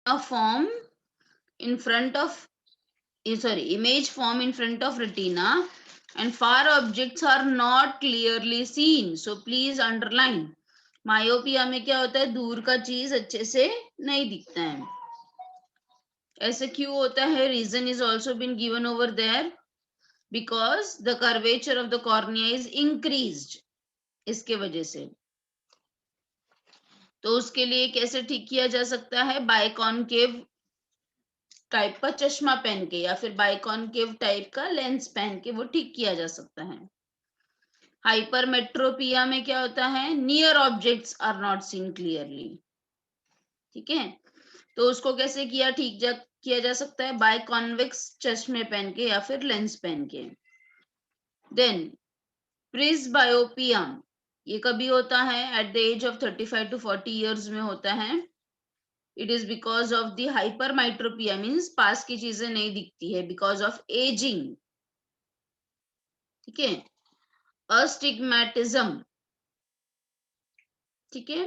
form in front of image form in front of retina and far objects are not clearly seen. So please underline. Myopia में क्या होता है, दूर का चीज अच्छे से नहीं दिखता है. ऐसे क्यों होता है? Reason is also been given over there, because the curvature of the cornea is increased. इसके वजह से. तो उसके लिए कैसे ठीक किया जा सकता है? बाइकॉनकेव टाइप का चश्मा पहन के या फिर बाइकॉनकेव टाइप का लेंस पहन के वो ठीक किया जा सकता है. हाइपरमेट्रोपिया में क्या होता है? Near objects are not seen clearly. ठीक है, तो उसको कैसे किया जा सकता है? बाय कॉन्वेक्स चश्मे पहन के या फिर लेंस पहन के. देन प्रिस्बायोपिया, ये कभी होता है? At the age of 35 to 40 years में होता है. It is because of the hypermetropia, means पास की चीजें नहीं दिखती है बिकॉज ऑफ एजिंग. ठीक है. अस्टिग्मेटिज्म, ठीक है,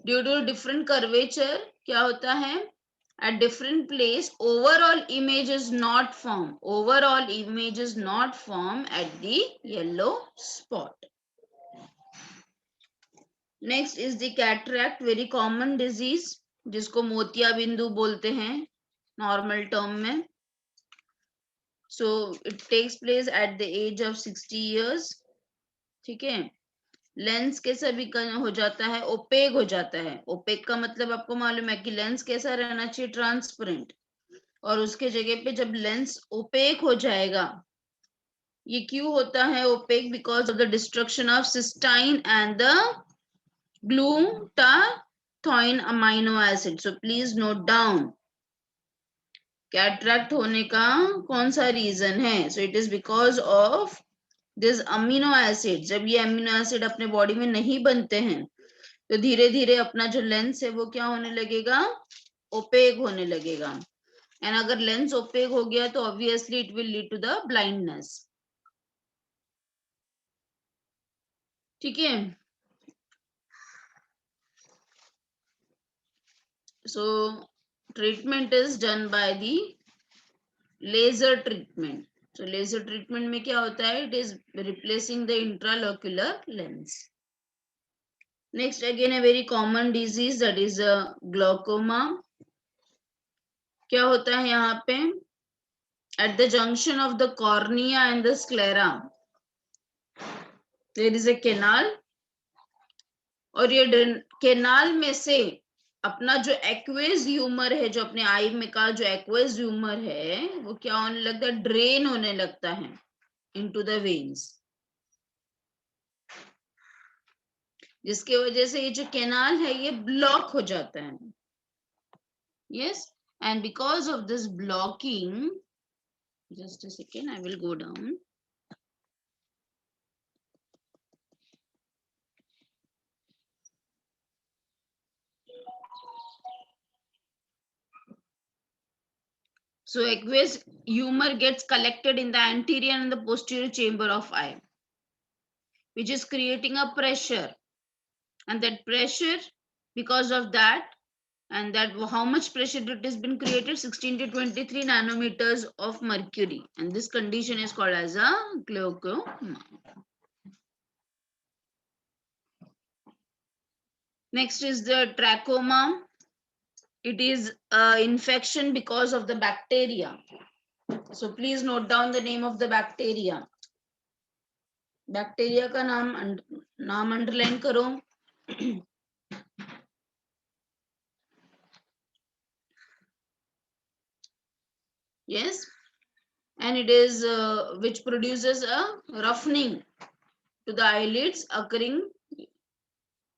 ड्यू टू डिफरेंट कर्वेचर क्या होता है? at different place overall image is not formed at the yellow spot. Next is the cataract, very common disease जिसको मोतिया बिंदु बोलते हैं नॉर्मल टर्म में. so it takes place at the age of 60 years. ठीक है. लेंस कैसा भी हो जाता है? ओपेक हो जाता है. ओपेक का मतलब आपको मालूम है कि लेंस कैसा रहना चाहिए? ट्रांसपेरेंट. और उसके जगह पे जब लेंस ओपेक हो जाएगा, ये क्यों होता है opaque? Because of the destruction of cysteine and the glutathione amino acid. So please note down, cataract होने का कौन सा रीजन है? So it is because of this amino acid. जब ये अमीनो एसिड अपने बॉडी में नहीं बनते हैं तो धीरे धीरे अपना जो लेंस है वो क्या होने लगेगा? ओपेक होने लगेगा. एंड अगर लेंस ओपेक हो गया तो obviously it will lead to the blindness. ठीक है. so treatment is done by the laser treatment. so laser treatment में क्या होता है? it is replacing the intraocular lens. next again a very common disease, that is glaucoma. क्या होता है यहाँ पे? at the junction of the cornea and the sclera there is a canal, और ये कैनाल में से अपना जो एक्वेज ह्यूमर है, जो अपने आई में का जो एक्वेज ह्यूमर है वो क्या होने लगता है? ड्रेन होने लगता है इनटू द वेन्स, जिसके वजह से ये जो कैनाल है ये ब्लॉक हो जाता है. Yes, and because of this blocking, just a second, I will go down. So aqueous humor gets collected in the anterior and the posterior chamber of eye, which is creating a pressure. And that pressure, because of that, and that how much pressure it has been created? 16 to 23 nanometers of mercury. And this condition is called as a glaucoma. Next is the trachoma. It is infection because of the bacteria. So please note down the name of the bacteria. Bacteria का नाम underline करो. yes, and it is which produces a roughening to the eyelids occurring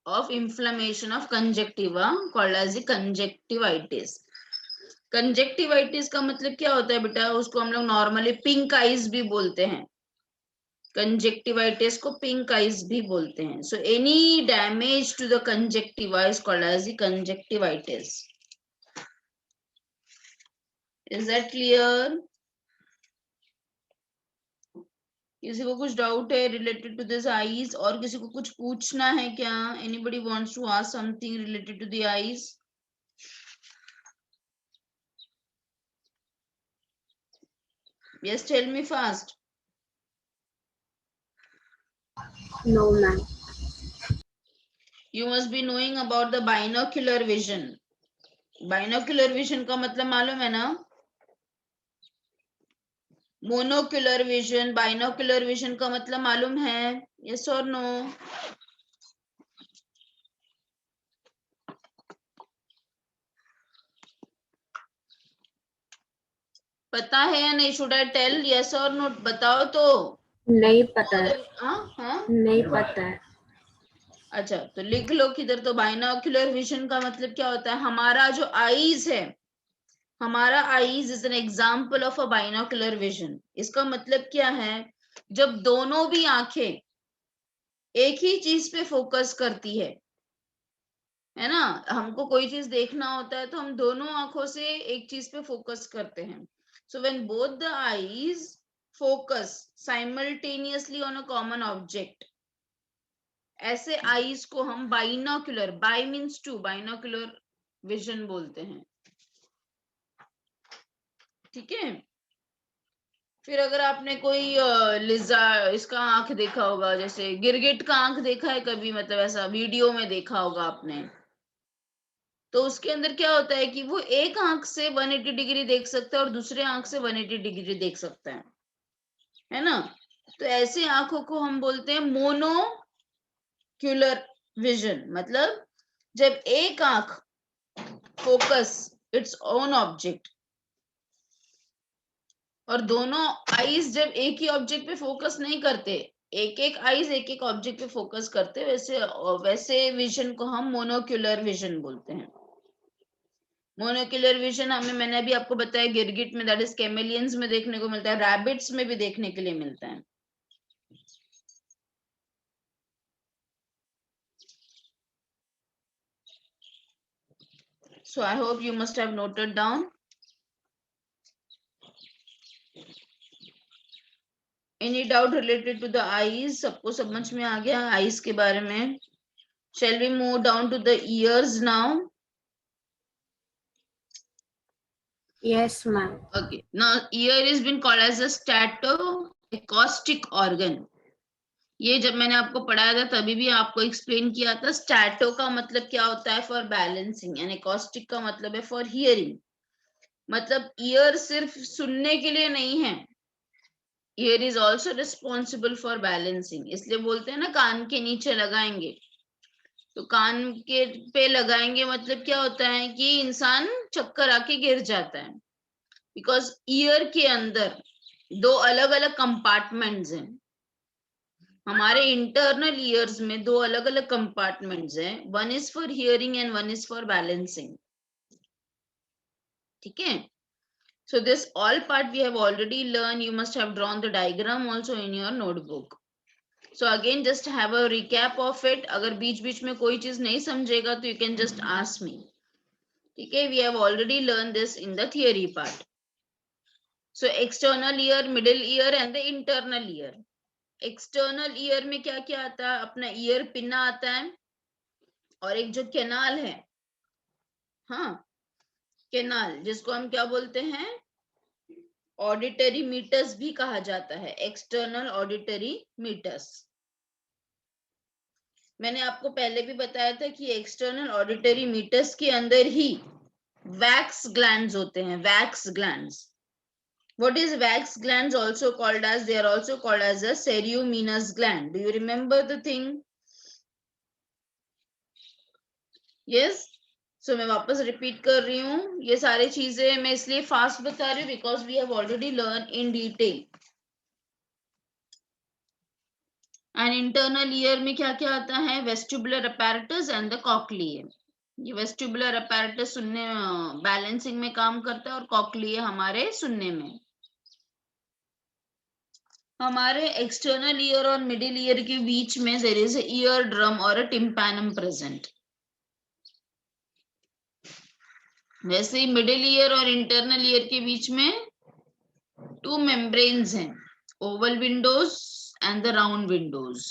of inflammation of conjunctiva called as the conjunctivitis. Conjunctivitis का मतलब क्या होता है बेटा? उसको हम लोग नॉर्मली पिंक आईज भी बोलते हैं. कंजेक्टिवाइटिस को पिंक आईज भी बोलते हैं. So any damage to the conjunctiva is called as the conjunctivitis. Is that clear? किसी को कुछ डाउट है रिलेटेड टू दिस आईज, और किसी को कुछ पूछना है क्या? Anybody wants to ask something related to the eyes? Yes, tell me fast. No, ma'am. You must be knowing about the binocular vision. Binocular vision का मतलब मालूम है ना? मोनोक्यूलर विजन, बाइनोक्यूलर विजन का मतलब मालूम है? यस और नो? पता है या नहीं? शुड आई टेल यस और नो? बताओ तो। नहीं पता है। हाँ? नहीं पता है। अच्छा, तो लिख लो किधर। तो बाइनोक्यूलर विजन का मतलब क्या होता है? हमारा जो आईज है, हमारा eyes is an example of a binocular vision. इसका मतलब क्या है? जब दोनों भी आंखें एक ही चीज पे फोकस करती है ना? हमको कोई चीज देखना होता है तो हम दोनों आंखों से एक चीज पे फोकस करते हैं। So when both the eyes focus simultaneously on a common object, ऐसे आईज को हम binocular, bi means two, binocular vision बोलते हैं। ठीक है? फिर अगर आपने कोई लिजा इसका आंख देखा होगा, जैसे गिरगिट का आंख देखा है कभी? मतलब ऐसा वीडियो में देखा होगा आपने। तो उसके अंदर क्या होता है कि वो एक आंख से 180 डिग्री देख सकता है और दूसरे आंख से 180 डिग्री देख सकता है ना? तो ऐसे आंखों को हम बोलते हैं मोनोक्यूलर विजन। मतलब जब एक आंख फोकस इट्स ओन ऑब्जेक्ट, और दोनों आईज जब एक ही ऑब्जेक्ट पे फोकस नहीं करते, एक एक आईज एक एक ऑब्जेक्ट पे फोकस करते, वैसे विजन को हम मोनोक्यूलर विजन बोलते हैं। मोनोक्यूलर विजन हमें, मैंने अभी आपको बताया, गिरगिट में, दैट इज कैमेलियंस में देखने को मिलता है, रैबिट्स में भी देखने के लिए मिलता है। So I hope you must have noted down. Any doubt related to the eyes? सबको समझ में आ गया eyes के बारे में? Shall we move down to the ears now? Yes, ma'am. Okay. Now ear is been called as a statoacoustic organ. ये जब मैंने आपको पढ़ाया था तभी भी आपको एक्सप्लेन किया था। स्टैटो का मतलब क्या होता है? For balancing. एंड एकॉस्टिक का मतलब है फॉर हियरिंग। मतलब ईयर सिर्फ सुनने के लिए नहीं है, year is also responsible for balancing. इसलिए बोलते हैं ना कान के नीचे लगाएंगे। तो कान के पे लगाएंगे मतलब क्या होता है कि इंसान चक्कर आके गिर जाता है, बिकॉज ईयर के अंदर दो अलग अलग कंपार्टमेंट्स हैं। हमारे इंटरनल ईयर्स में दो अलग अलग कंपार्टमेंट्स हैं, one is for hearing and one is for balancing. ठीक है? So this all part we have already learned. You must have drawn the diagram also in your notebook. So again just have a recap of it. अगर बीच बीच में कोई चीज नहीं समझेगा तो you can just ask me. ठीक है? We have already learned this in the theory part. So external ear, middle ear and the internal ear. External ear में क्या क्या आता है? अपना ईयर पिन्ना आता है और एक जो कैनाल है, हाँ, कैनाल, जिसको हम क्या बोलते हैं? ऑडिटरी मीटर्स भी कहा जाता है, एक्सटर्नल ऑडिटरी मीटर्स। मैंने आपको पहले भी बताया था कि एक्सटर्नल ऑडिटरी मीटर्स के अंदर ही वैक्स ग्लैंड्स होते हैं, wax glands. What is wax glands also called as? They are also called as a ceruminous gland. Do you remember the thing? Yes. So मैं वापस रिपीट कर रही हूँ। ये सारी चीजें मैं इसलिए फास्ट बता रही हूँ because we have already learn in detail. And internal ear में क्या क्या आता है? Vestibular apparatus and the cochlea. ये वेस्टिबुलर अपैरेटस सुनने, बैलेंसिंग में काम करता है, और कॉक्लिया हमारे सुनने में। हमारे एक्सटर्नल ईयर और मिडिल ईयर के बीच में there is a ear drum और अ टिम्पैनम प्रेजेंट। वैसे ही मिडिल ईयर और इंटरनल ईयर के बीच में टू मेम्ब्रेन्स हैं, oval windows and the round windows.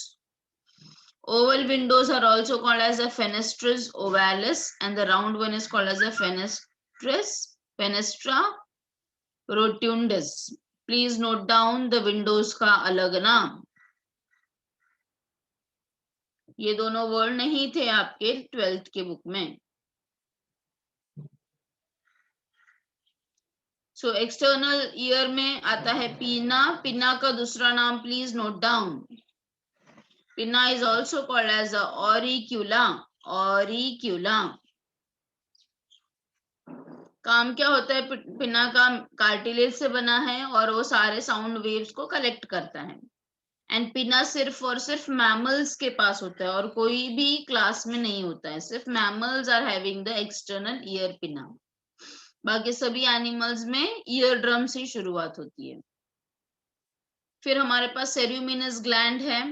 Oval windows are also called as a fenestris ovalis and the round one is called as a fenestra rotundus. Please note down the Windows का अलग नाम। ये दोनों word नहीं थे आपके 12th के book में। सो एक्सटर्नल ईयर में आता है पिना। पिना का दूसरा नाम please note down. Pinna is also called as a auricula. Auricula. काम क्या होता है पिना का? कार्टिलेज से बना है और वो सारे साउंड वेव्स को कलेक्ट करता है। एंड पिना सिर्फ और सिर्फ मैमल्स के पास होता है और कोई भी क्लास में नहीं होता है। सिर्फ mammals are having the external ear pinna. बाकी सभी एनिमल्स में ईयर ड्रम से शुरुआत होती है। फिर हमारे पास सेरुमिनस ग्लैंड है।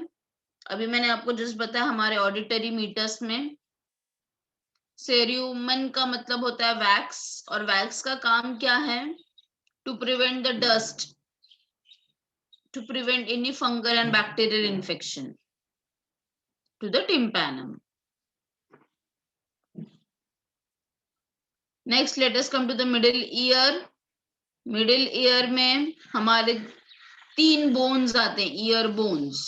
अभी मैंने आपको जस्ट बताया हमारे ऑडिटरी मीटर्स में सेरुमन का मतलब होता है वैक्स, और वैक्स का काम क्या है? To prevent the dust, to prevent any fungal and bacterial infection to the tympanum. Next let us come to the middle ear. Middle ear में हमारे 3 बोन्स आते हैं, ईयर बोन्स।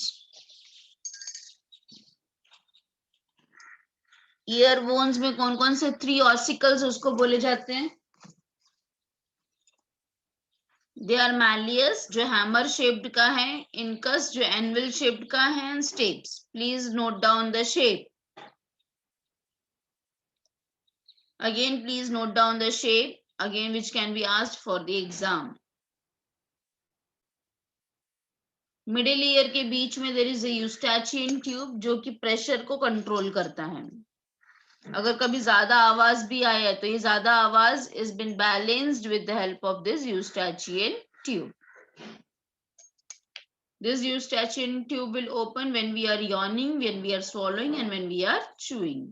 ईयर बोन्स में कौन कौन से 3 ऑसिकल्स उसको बोले जाते हैं? दे आर मैलियस जो हैमर शेप्ड का है, इनकस जो एनविल शेप्ड का है, and steps. Please note down the shape. Again, please note down the shape, again which can be asked for the exam. Middle ear के बीच में there is a यूस्टैचियन tube जो कि प्रेशर को control करता है। अगर कभी ज्यादा आवाज भी आए तो ये ज्यादा आवाज is been balanced with the help of this eustachian tube. This eustachian tube will open when we are yawning, when we are swallowing, and when we are chewing.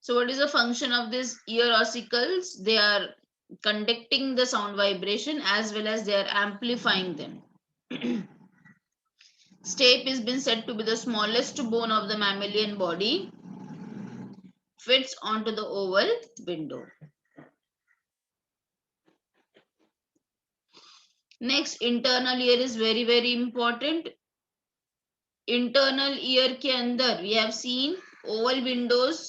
So what is the function of these ear ossicles? They are conducting the sound vibration as well as they are amplifying them. Stapes has been said to be the smallest bone of the mammalian body. Fits onto the oval window. Next, internal ear is very, very important. Internal ear के अंदर we have seen oval windows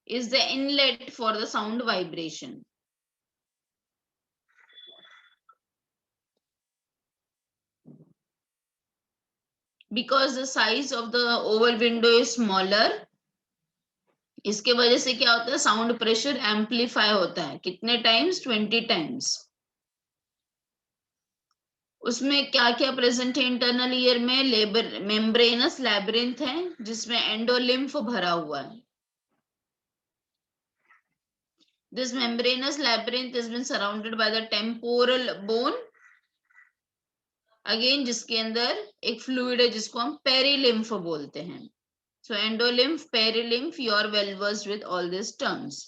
is the inlet for the sound vibration. Because the size of the oval window is smaller, इसके वजह से क्या होता है? Sound pressure amplify होता है। कितने टाइम्स? 20 टाइम्स। उसमें क्या क्या प्रेजेंट है इंटरनल ईयर में? मेम्ब्रेनस लैबिरिंथ है जिसमें एंडोलिम्फ भरा हुआ है। This membranous labyrinth has been surrounded by the temporal bone. Again, जिसके अंदर एक फ्लूइड है जिसको हम पेरिलिम्फ बोलते हैं। So endolymph, perilymph, you are well versed with all these terms.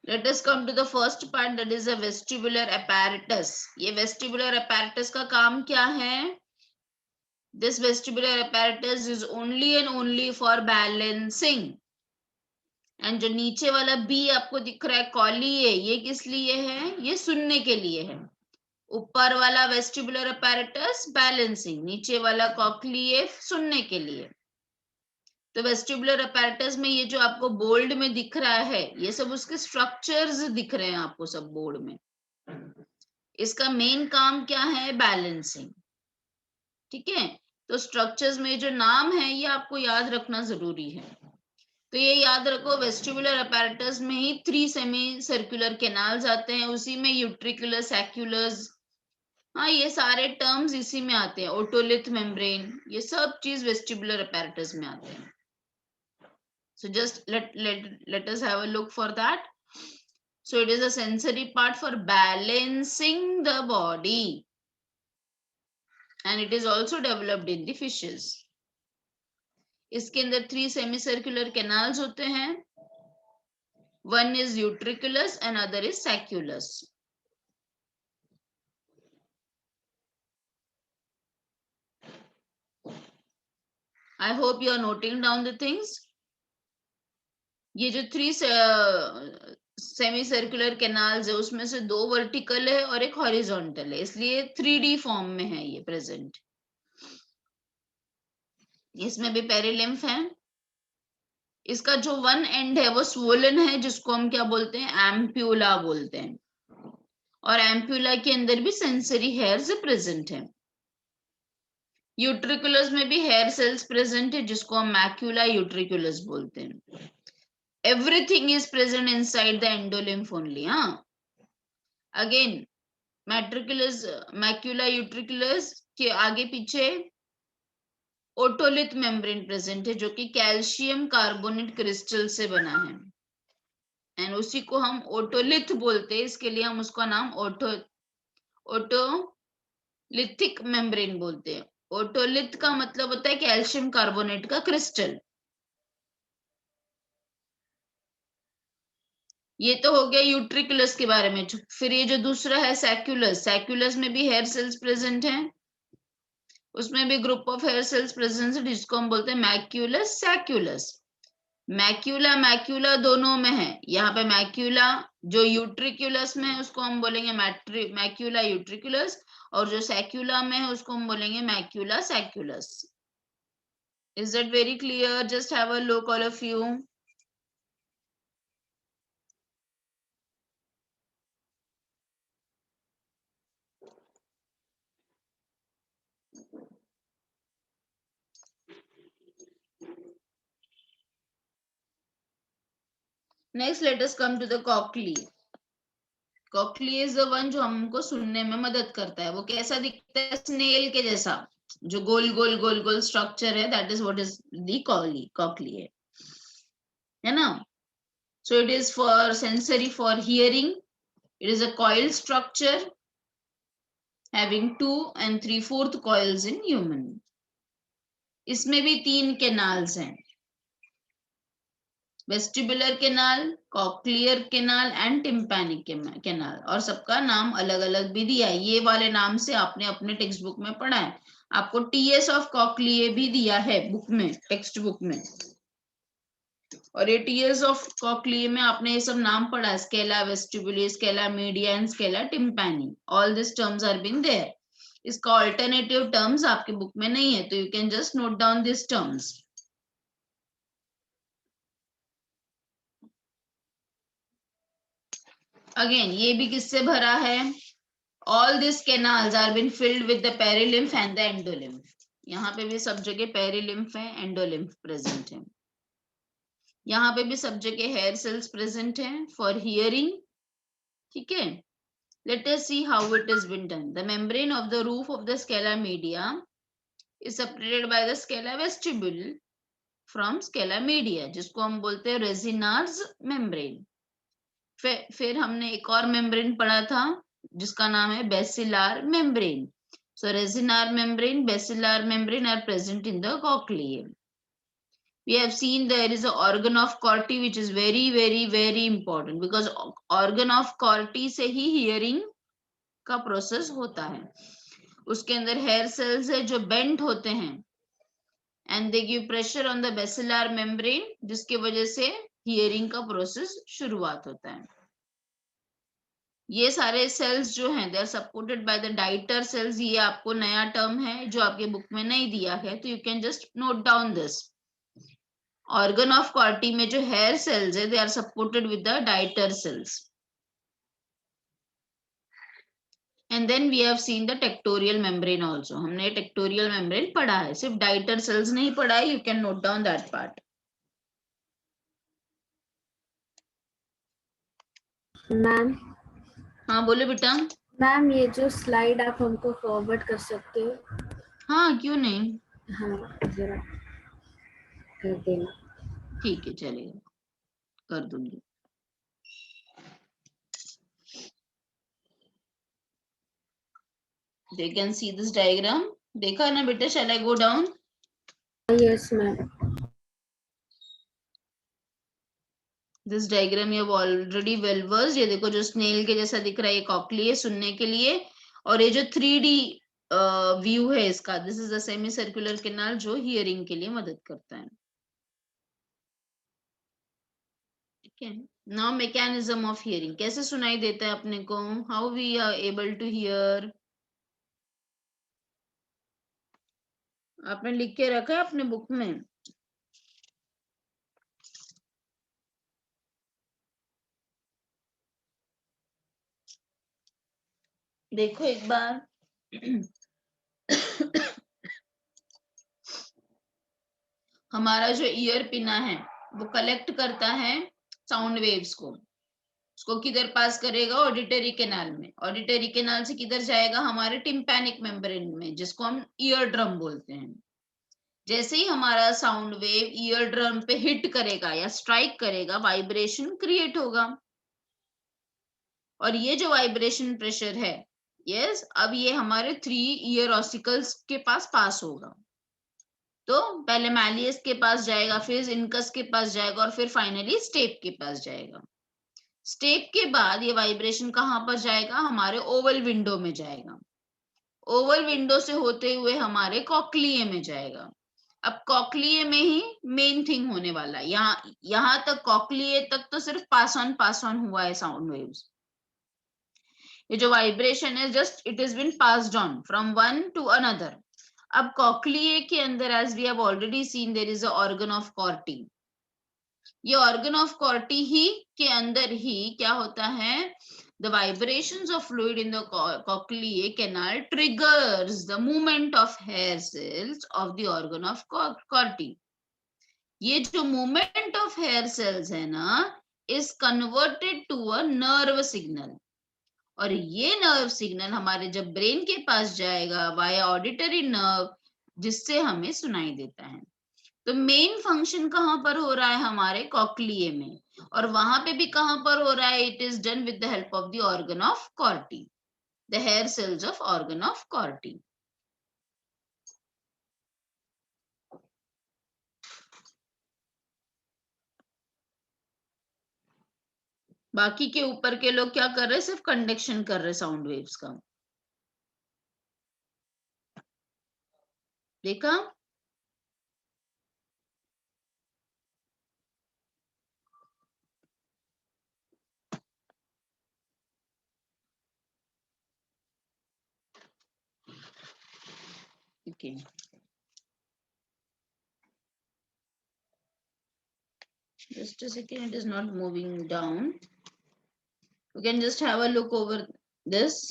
Let us come to the first part, that is a vestibular apparatus. ये vestibular apparatus का काम क्या है? This vestibular apparatus is only and only for balancing. And जो नीचे वाला B आपको दिख रहा है कॉलिए, ये किस लिए है? ये सुनने के लिए है। ऊपर वाला वेस्टिबुलर अपैरेटस बैलेंसिंग, नीचे वाला कॉक्लिए सुनने के लिए। तो वेस्टिबुलर अपैरेटस में ये जो आपको बोल्ड में दिख रहा है ये सब उसके स्ट्रक्चर्स दिख रहे हैं आपको सब बोर्ड में। इसका मेन काम क्या है? बैलेंसिंग। ठीक है, तो स्ट्रक्चर्स में जो नाम है ये आपको याद रखना जरूरी है। तो ये याद रखो, वेस्टिबुलर अपैरेटस में ही 3 सेमी सर्कुलर कैनाल्स आते हैं, उसी में यूट्रिकुलर, सैक्युलर्स, हाँ ये सारे टर्म्स इसी में आते हैं। ओटोलिथ मेम्ब्रेन, ये सब चीज वेस्टिबुलर अपैरेटस में आते हैं। So just let us have a look for that. So it is a sensory part for balancing the body, and it is also developed in the fishes. इसके अंदर 3 semicircular canals होते हैं. One is utriculus and other is sacculus. I hope you are noting down the things. ये जो 3 semi circular canals है उसमें से 2 vertical है और एक हॉरिजॉन्टल है, इसलिए 3D फॉर्म में है ये प्रेजेंट. इसमें भी पेरिलिम्फ है. इसका जो वन एंड है वो स्वोलन है, जिसको हम क्या बोलते हैं, एम्प्यूला बोलते हैं. और एम्प्यूला के अंदर भी सेंसरी हेयर्स प्रेजेंट है. यूट्रिकुलस में भी हेयर सेल्स प्रेजेंट है, जिसको हम मैक्यूला यूट्रिकुलस बोलते हैं. Everything is present inside the endolymph only. Again utriculus, macula utriculus के आगे पीछे ओटोलिथ मेम्ब्रेन प्रेजेंट है, जो कि कैल्शियम कार्बोनेट क्रिस्टल से बना है. एंड उसी को हम ओटोलिथ बोलते हैं, इसके लिए हम उसका नाम ओटोलिथिक मेम्ब्रेन बोलते हैं. ओटोलिथ का मतलब होता है कैल्शियम कार्बोनेट का क्रिस्टल. ये तो हो गया यूट्रिकुलस के बारे में. फिर ये जो दूसरा है सैक्यूलस, सैक्यूलस में भी हेयर सेल्स प्रेजेंट हैं. उसमें भी group of hair cells present है, जिसको हम बोलते हैं मैक्यूलस सैक्यूलस. मैक्यूला मैक्यूला दोनों में है. यहाँ पे मैक्यूला जो यूट्रिकुलस में है उसको हम बोलेंगे मैक्यूला यूट्रिकुलस, और जो सैक्यूला में है उसको हम बोलेंगे macula sacculus. Is that very clear? Just have a look all of you. Next let us come to the cochlea. Cochlea is the one जो हमको सुनने में मदद करता है. वो कैसा दिखता है? स्नेल के जैसा, जो गोल गोल गोल गोल स्ट्रक्चर है, that is what is the cochlea है ना. So it is for sensory, for hearing. It is a coiled structure having 2 and 3/4 coils in human. इसमें भी 3 कैनाल्स हैं, vestibular canal, cochlear canal and tympanic canal. और सबका नाम अलग अलग भी दिया है. ये वाले नाम से आपने अपने टेक्स्ट बुक में पढ़ा है. आपको टीएस ऑफ कॉक्लिए भी दिया है बुक में, टेक्स्ट बुक में. और ये टीएस ऑफ कॉक्लिए में आपने ये सब नाम पढ़ा है, scala vestibuli, scala media and scala tympani. All this terms are been there. इसका ऑल्टरनेटिव टर्म्स आपके बुक में नहीं है, तो you can just note down this terms. Again ये भी किससे भरा है? All these canals are been filled with the perilymph and the endolymph. यहाँ पे भी सब जगह पेरिलिम्फ है, एंडोलिम्फ प्रेजेंट है. यहाँ पे भी सब जगह हेयर सेल्स प्रेजेंट है फॉर हियरिंग. ठीक है. Let us see how it has been done. The membrane of the roof of the scala media is separated by the scala vestibule from scala media, जिसको हम बोलते हैं रेजिनार्स membrane. फिर हमने एक और मेम्ब्रेन पढ़ा था जिसका नाम है बेसिलार membrane. So resinar membrane, basilar membrane are present in the cochlear. We have seen there is an organ of Corti which is very very very important, because organ of Corti से ही hearing का process होता है. उसके अंदर hair cells है जो bent होते हैं and they give pressure on the basilar membrane, जिसके वजह से hearing का process शुरुआत होता है. ये सारे सेल्स जो हैं they are supported by the Deiters cells. ये आपको नया टर्म है जो आपके बुक में नहीं दिया है, तो you can just note down this. Organ of Corti में जो हेयर सेल्स है they are supported with the Deiters cells. And then we have seen the tectorial membrane also. हमने टेक्टोरियल मेम्ब्रेन पढ़ा है, सिर्फ डाइटर सेल्स नहीं पढ़ा है. You can note down that part. Ma'am. हाँ बोले बेटा. मैम ये जो स्लाइड आप हमको फॉरवर्ड कर सकते हो? हाँ क्यों नहीं. हाँ जरा कर देना. ठीक है चलेगा, कर दूंगी. You can see this diagram. देखा ना बेटा? Shall I go down? Yes ma'am. This diagram you have already well versed. ये देखो जो स्नेल के जैसा दिख रहा है ये कॉकली है सुनने के लिए. और ये जो 3D व्यू है इसका. This is a semi circular canal जो हियरिंग के लिए मदद करता है. ठीक है. नाउ मैकेनिज्म ऑफ हियरिंग, कैसे सुनाई देता है अपने को, how we are able to hear. आपने लिख के रखा है अपने बुक में. देखो एक बार. हमारा जो ईयर पिना है वो कलेक्ट करता है साउंड वेव्स को. उसको किधर पास करेगा, ऑडिटरी कैनाल में. ऑडिटरी कैनाल से किधर जाएगा, हमारे टिम्पैनिक मेम्ब्रेन में, जिसको हम ईयर ड्रम बोलते हैं. जैसे ही हमारा साउंड वेव ईयर ड्रम पे हिट करेगा या स्ट्राइक करेगा, वाइब्रेशन क्रिएट होगा. और ये जो वाइब्रेशन प्रेशर है, यस, अब ये हमारे 3 ईयर ऑसिकल्स के पास होगा. तो पहले मैलियस के पास जाएगा, फिर इनकस के पास जाएगा, और फिर फाइनली स्टेप के पास जाएगा. स्टेप के बाद ये वाइब्रेशन कहाँ पर जाएगा, हमारे ओवल विंडो में जाएगा. ओवल विंडो से होते हुए हमारे कॉक्लिए में जाएगा. अब कॉक्लिए में ही मेन थिंग होने वाला है. यहाँ तक कॉक्लिए तक तो सिर्फ पास ऑन हुआ है साउंड वेव्स. ये जो वाइब्रेशन है, just it is been passed on from one to another. अब कॉक्लिए के अंदर, as we have already seen, there is a organ of Corti. ये ऑर्गन ऑफ कॉर्टी ही के अंदर ही क्या होता है, the vibrations of fluid in the cochlear canal triggers the movement of hair cells of the organ of corti. ये जो movement of hair cells है ना, is converted to a nerve signal. और ये नर्व सिग्नल हमारे जब brain के पास जाएगा वाया ऑडिटरी नर्व, जिससे हमें सुनाई देता है. तो मेन फंक्शन कहाँ पर हो रहा है, हमारे कॉक्लिए में. और वहां पे भी कहाँ पर हो रहा है, it is done with the help of the organ of Corti, the hair cells of organ of Corti. बाकी के ऊपर के लोग क्या कर रहे हैं, सिर्फ कंडक्शन कर रहे साउंड वेव्स का. देखा. Okay. Just a second, it is not moving down. You can just have a look over this.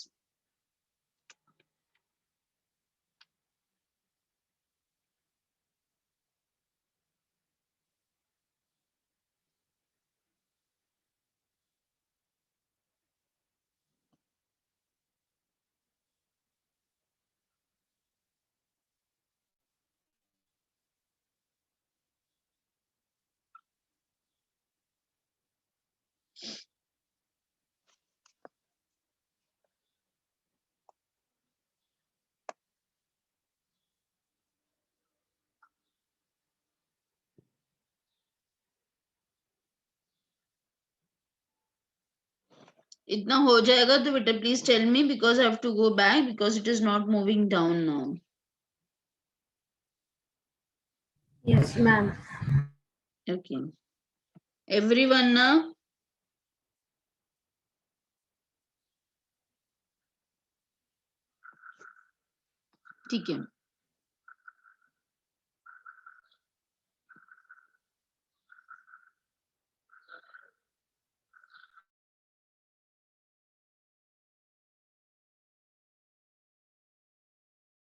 इतना हो जाएगा तो बेटा please tell me, because I have to go back, because it is not moving down now. Yes, ma'am. Okay. Everyone ना. ठीक है.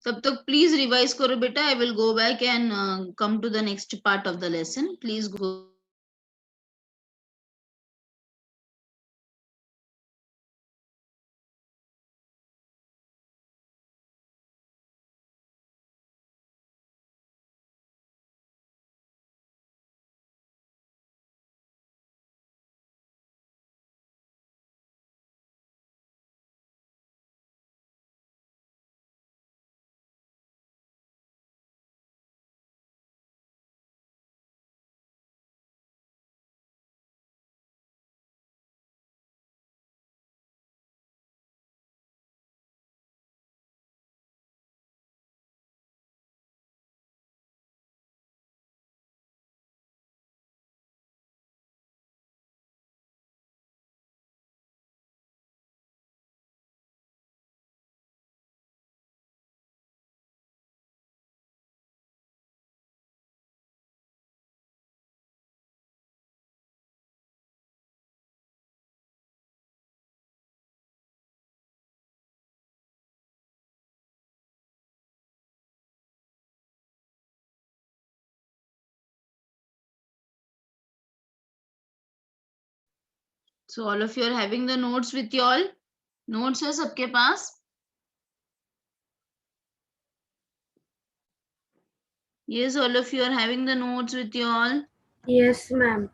तब तक प्लीज रिवाइज करो बेटा. I will go back and come to the next part of the lesson. Please go. So all of you are having the notes with you all. Notes है सबके पास? Yes, all of you are having the notes with you all. Yes, ma'am.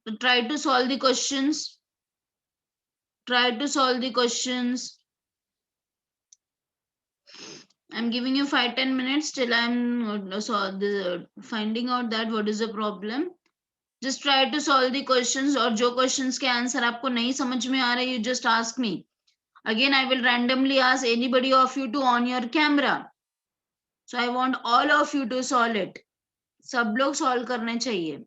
So try to solve the questions. Try to solve the questions. I'm giving you 5-10 minutes till I'm finding out that what is the problem. Just try to solve the questions, और जो questions के answer आपको नहीं समझ में आ रहे, you just ask me. Again, I will randomly ask anybody of you to on your camera. So I want all of you to solve it. सब लोग solve करने चाहिए.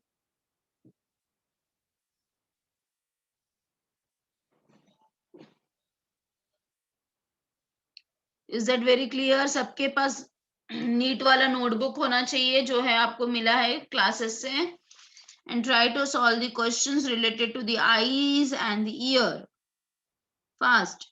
Is that very clear? सबके पास नीट वाला notebook होना चाहिए जो है आपको मिला है क्लासेस से. And try to solve the questions related to the eyes and the ear. Fast.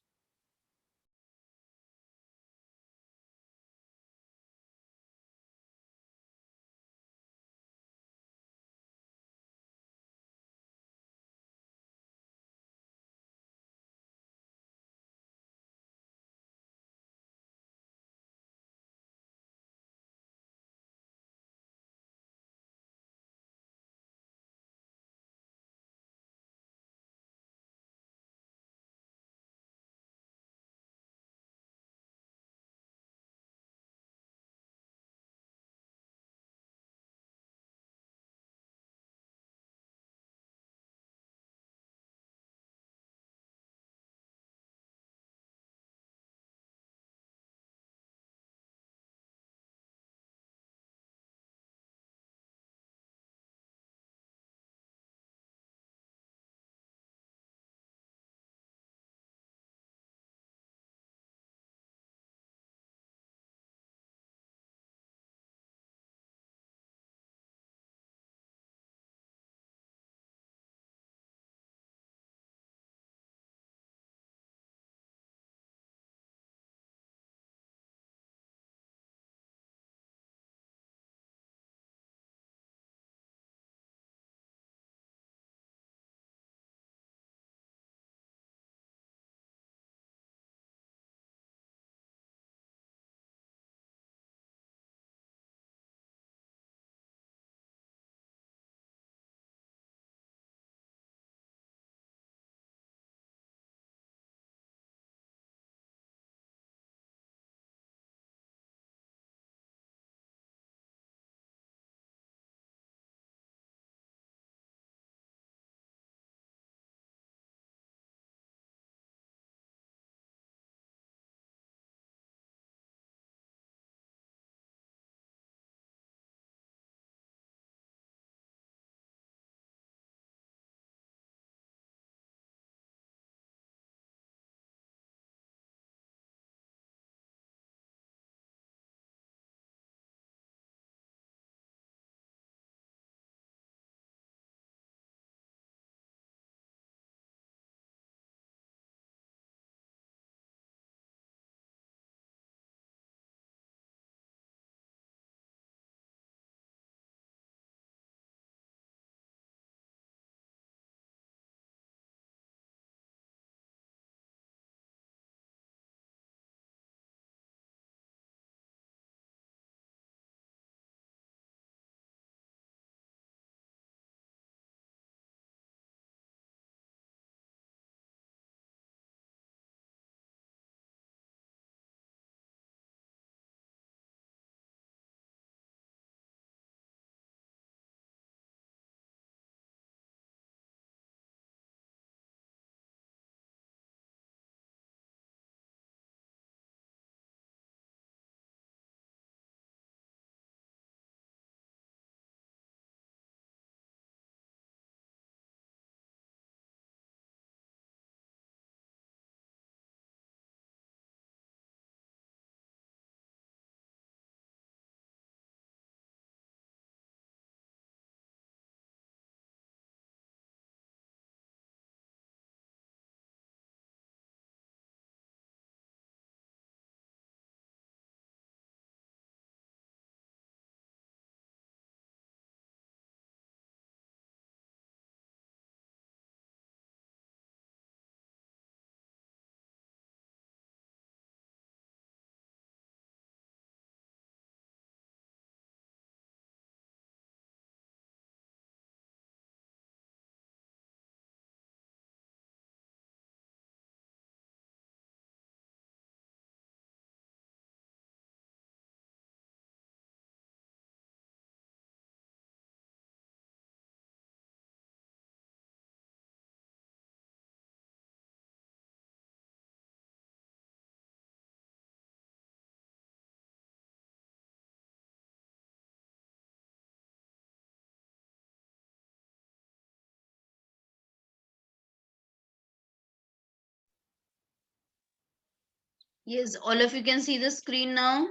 Yes, all of you can see the screen now.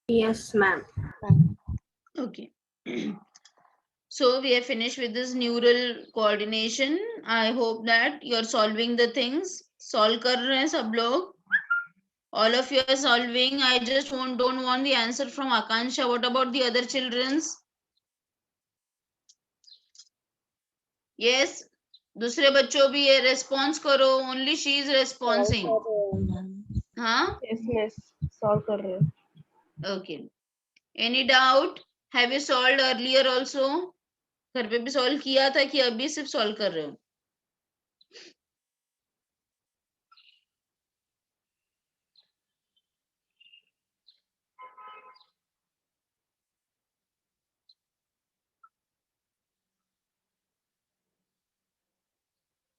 Yes, ma'am. Okay. So we have finished with this neural coordination. I hope that you're solving the things. Solve कर रहे हैं सब लोग. All of you are solving. I just don't want the answer from Akansha. What about the other children's? Yes. दूसरे बच्चों भी ये response करो. Only she is responding. हाँ? Yes, miss. Solve कर रहे हैं. Okay. Any doubt? Have you solved earlier also? घर पे भी solve किया था कि अभी सिर्फ solve कर रहे हो?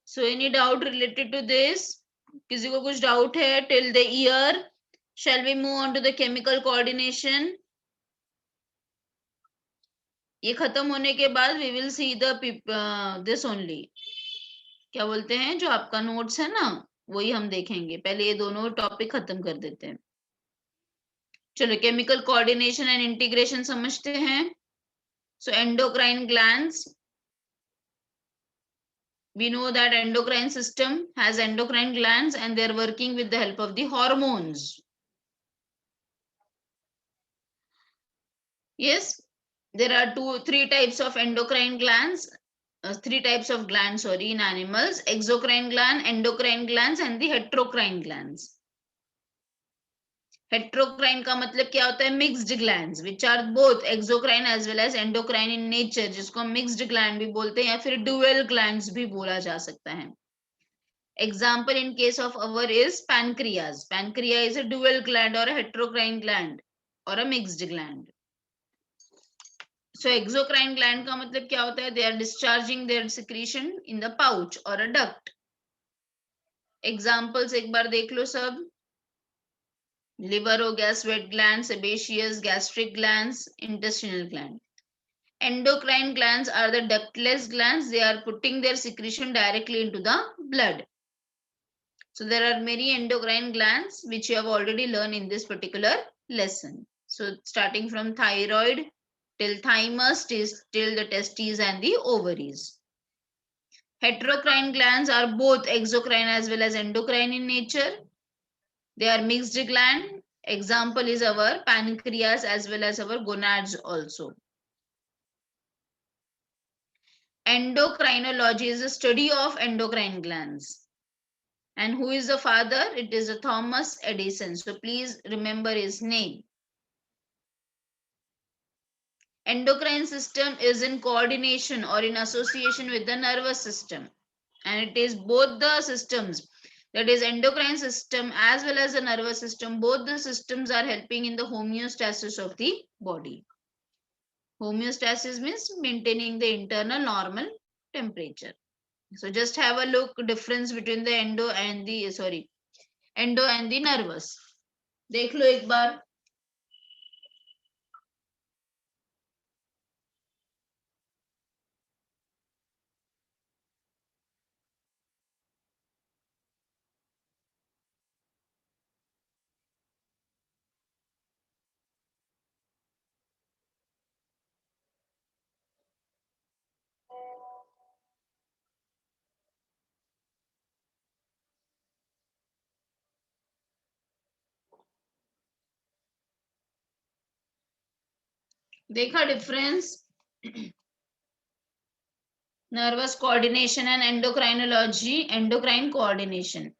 So any doubt related to this? किसी को कुछ doubt है till the year? Shall we move on to the chemical coordination? ये खत्म होने के बाद we will see the this only. क्या बोलते हैं जो आपका notes है ना वही हम देखेंगे. पहले ये दोनों topic खत्म कर देते हैं. चलो chemical coordination and integration समझते हैं. So endocrine glands. We know that endocrine system has endocrine glands and they are working with the help of the hormones. Yes, there are three types of endocrine glands, three types of glands, sorry, in animals: exocrine gland, endocrine glands, and the heterocrine glands. Heterocrine का मतलब क्या होता है? Mixed glands, which are both exocrine as well as endocrine in nature, जिसको हम mixed gland भी बोलते हैं या फिर dual glands भी बोला जा सकता है. Example in case of our is pancreas. Pancreas is a dual gland or a heterocrine gland or a mixed gland. So exocrine gland का मतलब क्या होता है? They are discharging their secretion in the pouch or a duct. Examples एक बार देख लो सब. Liver हो गया, sweat gland, sebaceous, gastric glands, intestinal gland. Endocrine glands are the ductless glands. They are putting their secretion directly into the blood. So there are many endocrine glands which you have already learned in this particular lesson. So starting from thyroid till thymus, till the testes and the ovaries. Heterocrine glands are both exocrine as well as endocrine in nature. They are mixed gland. Example is our pancreas as well as our gonads also. Endocrinology is a study of endocrine glands. And who is the father? It is a Thomas Edison. So please remember his name. Endocrine system is in coordination or in association with the nervous system. And it is both the systems, that is endocrine system as well as the nervous system, both the systems are helping in the homeostasis of the body. Homeostasis means maintaining the internal normal temperature. So just have a look difference between the endo and the nervous. देख लो एक बार. देखा difference? Nervous coordination and endocrinology, endocrine coordination.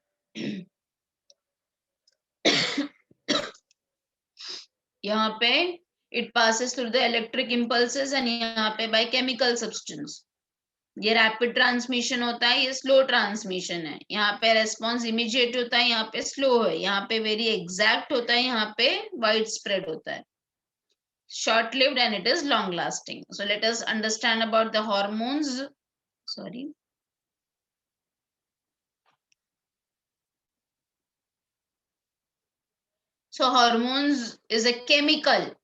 यहाँ पे it passes through the electric impulses and यहाँ पे by chemical substance. ये rapid transmission होता है, ये स्लो ट्रांसमिशन है. यहाँ पे रेस्पॉन्स इमीडिएट होता है, यहाँ पे स्लो है. यहाँ पे वेरी एग्जैक्ट होता है, यहाँ पे वाइड स्प्रेड होता है. Short lived and it is long lasting. So let us understand about the hormones. Sorry. So hormones is a chemical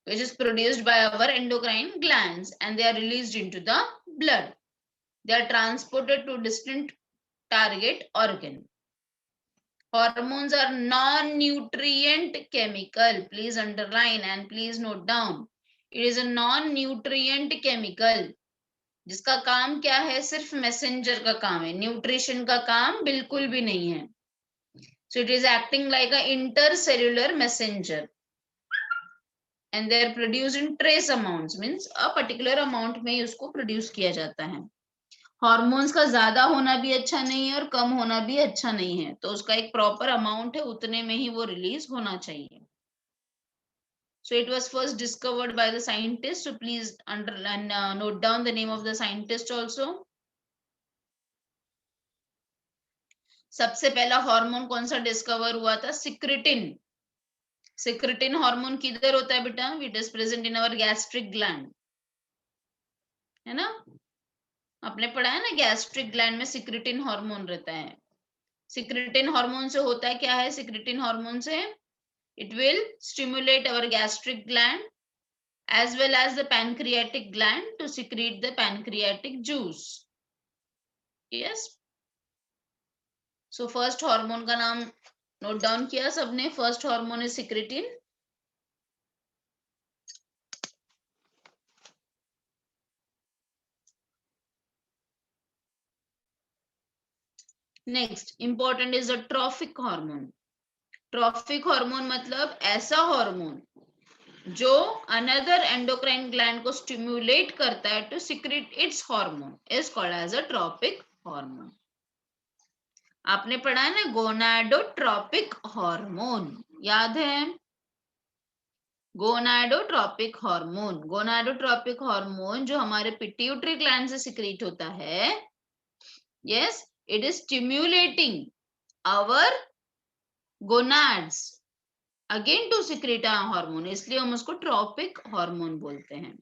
which is produced by our endocrine glands and they are released into the blood. They are transported to distant target organ. Hormones are non-nutrient chemical. Please underline and please note down. It is a non-nutrient chemical. जिसका काम क्या है? सिर्फ messenger का काम है, nutrition का काम बिल्कुल भी नहीं है. So it is acting like a intercellular messenger. And they are produced in trace amounts, means a particular amount में उसको प्रोड्यूस किया जाता है. हार्मोन्स का ज्यादा होना भी अच्छा नहीं है और कम होना भी अच्छा नहीं है, तो उसका एक प्रॉपर अमाउंट है, उतने में ही वो रिलीज होना चाहिए. So it was first discovered by the scientists. So please underline, note down the name of the scientist also. सबसे पहला हार्मोन कौन सा डिस्कवर हुआ था? सिक्रेटिन. सिक्रेटिन हार्मोन किधर होता है बेटा? It is present in our gastric gland, है ना? आपने पढ़ा है ना, गैस्ट्रिक ग्लैंड में सिक्रेटिन हार्मोन रहता है. सिक्रेटिन हार्मोन से होता है क्या है? सिक्रेटिन हार्मोन से it will stimulate our gastric gland as well as the pancreatic gland to secrete the pancreatic juice. Yes. So first hormone का नाम note down किया सबने? First hormone is secretin. Next important is the trophic hormone. Trophic hormone मतलब ऐसा hormone जो another endocrine gland को stimulate करता है to secrete its hormone is called as a trophic hormone. आपने पढ़ा है ना गोनाडोट्रोपिक हार्मोन, याद है? Gonadotropic hormone. गोनाडोट्रोपिक हार्मोन जो हमारे पिट्यूटरी ग्लैंड से सिक्रीट होता है. Yes, it is stimulating our gonads again to secrete a hormone, इसलिए हम उसको ट्रॉपिक हार्मोन बोलते हैं.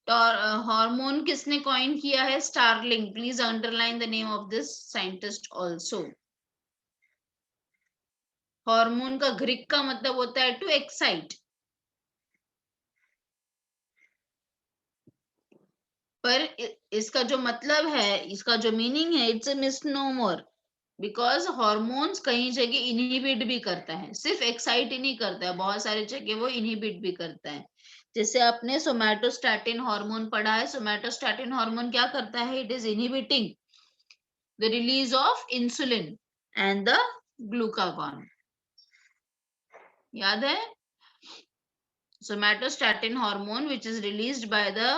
हार्मोन किसने कॉइन किया है? Starling. Please underline the name of this scientist also. Hormone का ग्रीक का मतलब होता है टू एक्साइट. पर इसका जो मतलब है, इसका जो मीनिंग है, it's a misnomer. Because hormones कई जगह इनहिबिट भी करता है, सिर्फ एक्साइट ही नहीं करता है, बहुत सारी जगह वो इनहिबिट भी करता है. जैसे आपने सोमैटोस्टैटिन हार्मोन पढ़ा है. सोमैटोस्टैटिन हार्मोन क्या करता है? It is inhibiting the release of insulin and the glucagon. याद है? Somatostatin hormone, which is released by the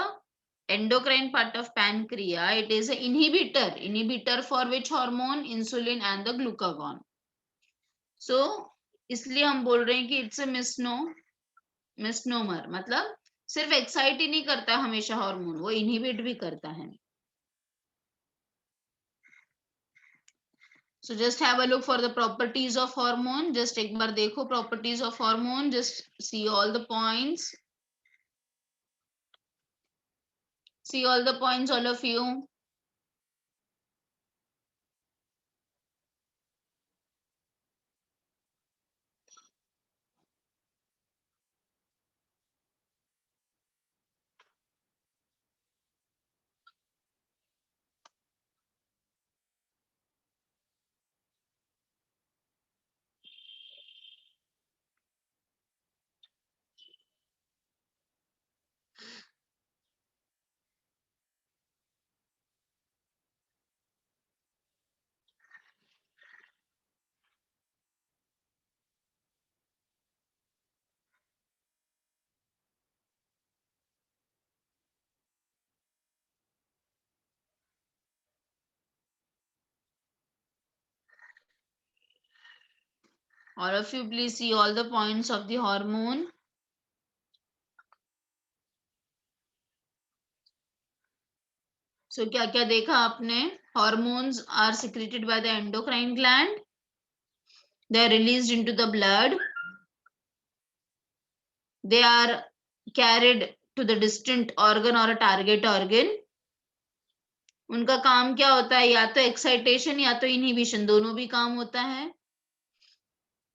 endocrine part of pancreas, it is an inhibitor for which hormone? Insulin and the glucagon. So इसलिए हम बोल रहे हैं कि it's a misnomer. मतलब सिर्फ एक्साइट ही नहीं करता हमेशा हार्मोन, वो इनहिबिट भी करता है. So just have a look for the properties of hormone. Just एक बार देखो properties of hormone. Just see all the points. See all the points, all of you. All of you please see all the points of the hormone. So क्या क्या देखा आपने? Hormones are secreted by the endocrine gland. They are released into the blood. They are carried to the distant organ or a target organ. उनका काम क्या होता है? या तो एक्साइटेशन या तो इनहिबिशन, दोनों भी काम होता है.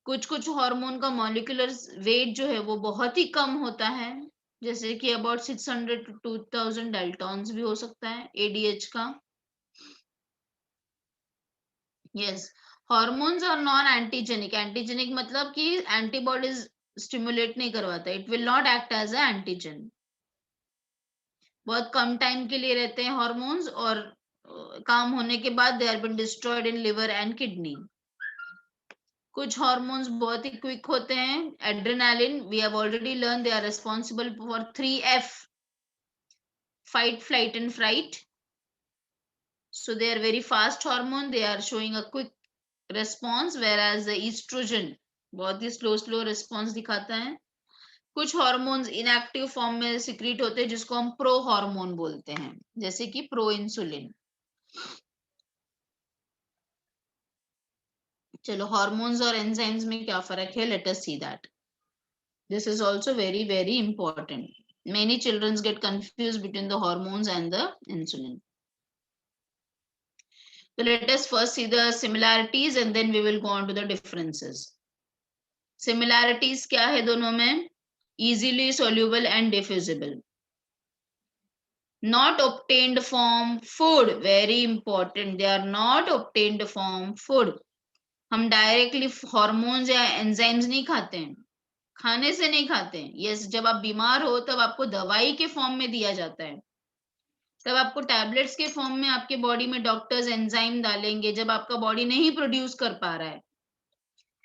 कुछ कुछ हार्मोन का मॉलिक्यूलर वेट जो है वो बहुत ही कम होता है, जैसे कि अबाउट 600 to 2000 डाल्टन्स भी हो सकता है एडीएच का. Yes, hormones are non-antigenic. Antigenic मतलब कि antibodies stimulate नहीं करवाता. It will not act as a antigen. बहुत कम टाइम के लिए रहते हैं हॉर्मोन्स और काम होने के बाद they are been destroyed in liver and kidney. कुछ हॉर्मोन्स बहुत ही क्विक होते हैं. Adrenaline, we have already learn, they are responsible for 3F, fight, flight and fright. So they are very fast hormone, they are showing a quick response, whereas the estrogen बहुत ही slow response दिखाता है. कुछ hormones inactive form में secrete होते हैं जिसको हम pro hormone बोलते हैं, जैसे कि प्रो इंसुलिन. चलो हार्मोन्स और एंजाइम्स में क्या फर्क है, let us see that. This is also very very important. Many children get confused between the hormones and the insulin. So let us first see the similarities and then we will go on to the differences. Similarities क्या है दोनों में? Easily soluble and diffusible. Not obtained from food, very important. They are not obtained from food. हम directly hormones या enzymes नहीं खाते हैं, खाने से नहीं खाते हैं. यस, जब आप बीमार हो तब आपको दवाई के फॉर्म में दिया जाता है, तब आपको टैबलेट्स के फॉर्म में आपके बॉडी में डॉक्टर्स एंजाइम डालेंगे. जब आपका बॉडी नहीं प्रोड्यूस कर पा रहा है,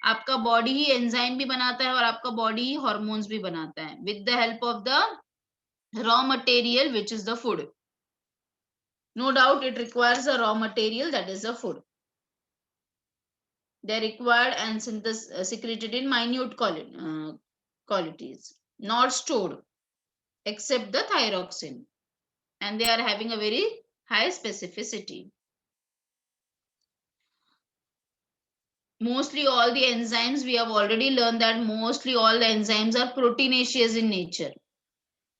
आपका बॉडी ही एंजाइम भी बनाता है और आपका बॉडी ही हॉर्मोन्स भी बनाता है with the help of the raw material which is the food. No doubt it requires a raw material, that is the food. They are required and secreted in minute quantities, not stored except the thyroxine, and they are having a very high specificity. Mostly all the enzymes, we have already learned that mostly all the enzymes are proteinaceous in nature.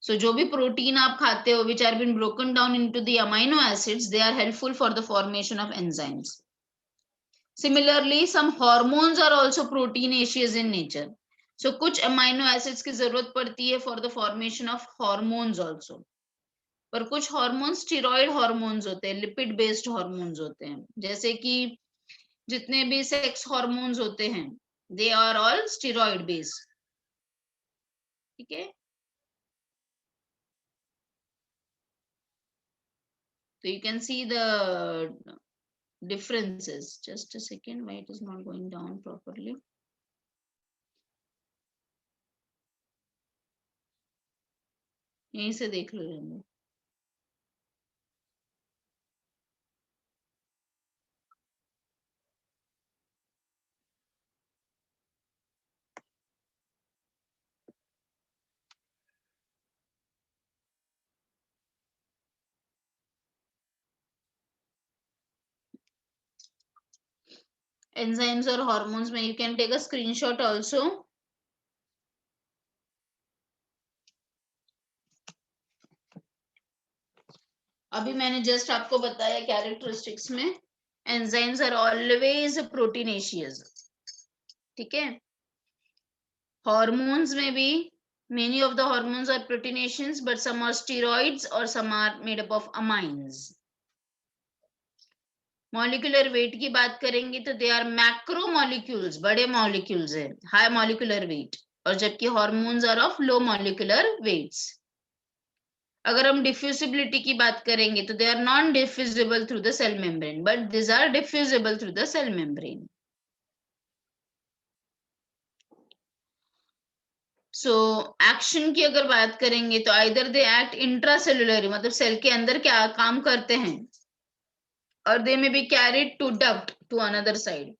So जो भी protein आप खाते हो which are been broken down into the amino acids, they are helpful for the formation of enzymes. Similarly, some hormones are also proteinaceous in nature. So कुछ amino acids की जरूरत पड़ती है for the formation of hormones also. पर कुछ hormones steroid hormones होते हैं, lipid based hormones होते हैं, जैसे कि जितने भी sex hormones होते हैं, they are all steroid based. ठीक है. So you can see the differences. Just a second, why it is not going down properly. यहीं से देख लो लेंगे. Enzymes or hormones में you can take a screenshot also. अभी मैंने जस्ट आपको बताया कैरेक्टरिस्टिक्स में एंजाइम्स आर ऑलवेज प्रोटीनेशियस. ठीक है. हॉर्मोन्स में भी many of the hormones are proteinaceous but some are steroids or some are made up of amines. Molecular weight की बात करेंगे तो दे आर मैक्रो मॉलिक्यूल्स, बड़े मॉलिक्यूल्स है, हाई मॉलिक्यूलर वेट, और जबकि hormones are of low molecular weights. अगर हम डिफ्यूजिबिलिटी की बात करेंगे तो they are non diffusible through the cell membrane but this are diffusible through the cell membrane. So action की अगर बात करेंगे तो आइदर दे एक्ट इंट्रासेलुलर, मतलब सेल के अंदर क्या काम करते हैं, और they may be carried to duct to another side.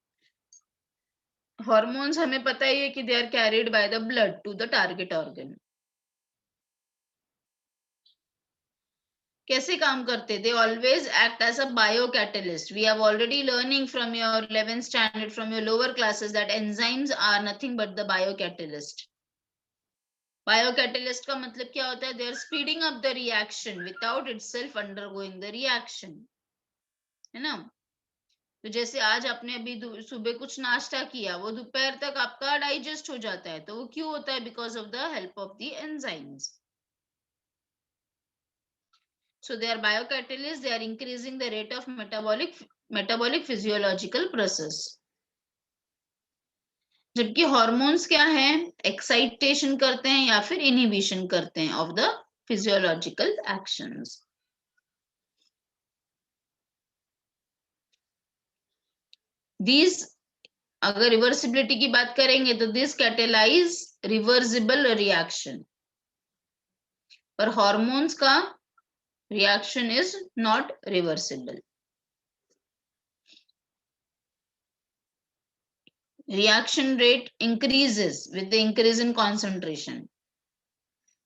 Hormones हमें पता ही है कि they are carried by the blood to the target organ. कैसे काम करते? They always act as a biocatalyst. We have already learning from your 11th standard, from your lower classes, that enzymes are nothing but the biocatalyst. Biocatalyst का मतलब क्या होता है? They are speeding up the reaction without itself undergoing the reaction, है ना. तो जैसे आज आपने अभी सुबह कुछ नाश्ता किया, वो दोपहर तक आपका डाइजेस्ट हो जाता है, तो वो क्यों होता है? Because of the help of the enzymes. So they are biocatalysts, they are increasing the rate of metabolic metabolic physiological process. जबकि हॉर्मोन्स क्या है, एक्साइटेशन करते हैं या फिर इनहिबिशन करते हैं of the physiological actions. These, अगर रिवर्सिबिलिटी की बात करेंगे तो दिस कैटेलाइज रिवर्सिबल रिएक्शन, पर हॉर्मोन्स का reaction is not reversible. Reaction rate increases with the increase in concentration,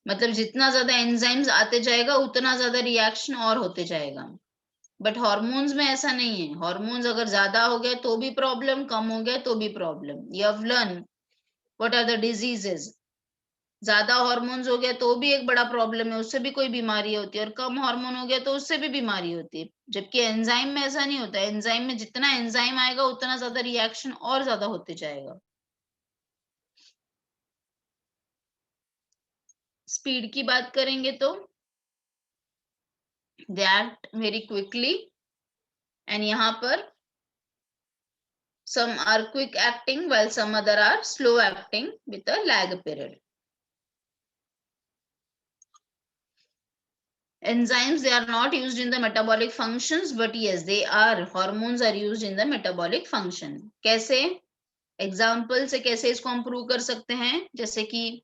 मतलब जितना ज्यादा एंजाइम्स आते जाएगा उतना ज्यादा रिएक्शन और होते जाएगा। बट हॉर्मोन्स में ऐसा नहीं है, हॉर्मोन्स अगर ज्यादा हो गया तो भी प्रॉब्लम, कम हो गया तो भी problem. You have learn what are the diseases. ज्यादा हॉर्मोन्स हो गया तो भी एक बड़ा प्रॉब्लम है, उससे भी कोई बीमारी होती है, और कम हार्मोन हो गया तो उससे भी बीमारी होती है। जबकि एंजाइम में ऐसा नहीं होता, एंजाइम में जितना एंजाइम आएगा उतना ज्यादा रिएक्शन और ज्यादा होते जाएगा। स्पीड की बात करेंगे तो they act very quickly, and यहाँ पर some are quick acting while some other are slow acting with a lag period. Enzymes, they are not used in the metabolic functions, but yes, they are, hormones are used in the metabolic function. कैसे? Example से कैसे इसको हम prove कर सकते हैं? जैसे कि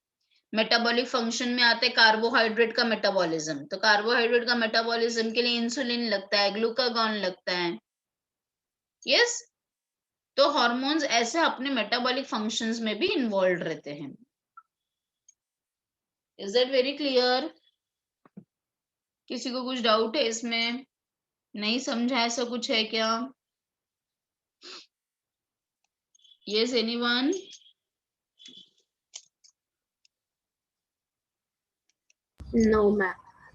मेटाबॉलिक फंक्शन में आते हैं कार्बोहाइड्रेट का मेटाबॉलिज्म, तो कार्बोहाइड्रेट का मेटाबॉलिज्म के लिए इंसुलिन लगता है, ग्लूकागॉन लगता है, यस। तो हॉर्मोन्स ऐसे अपने मेटाबॉलिक फंक्शंस में भी इन्वॉल्व रहते हैं। Is that very clear? किसी को कुछ डाउट है इसमें? नहीं समझा ऐसा कुछ है क्या? Yes, anyone? No, ma'am.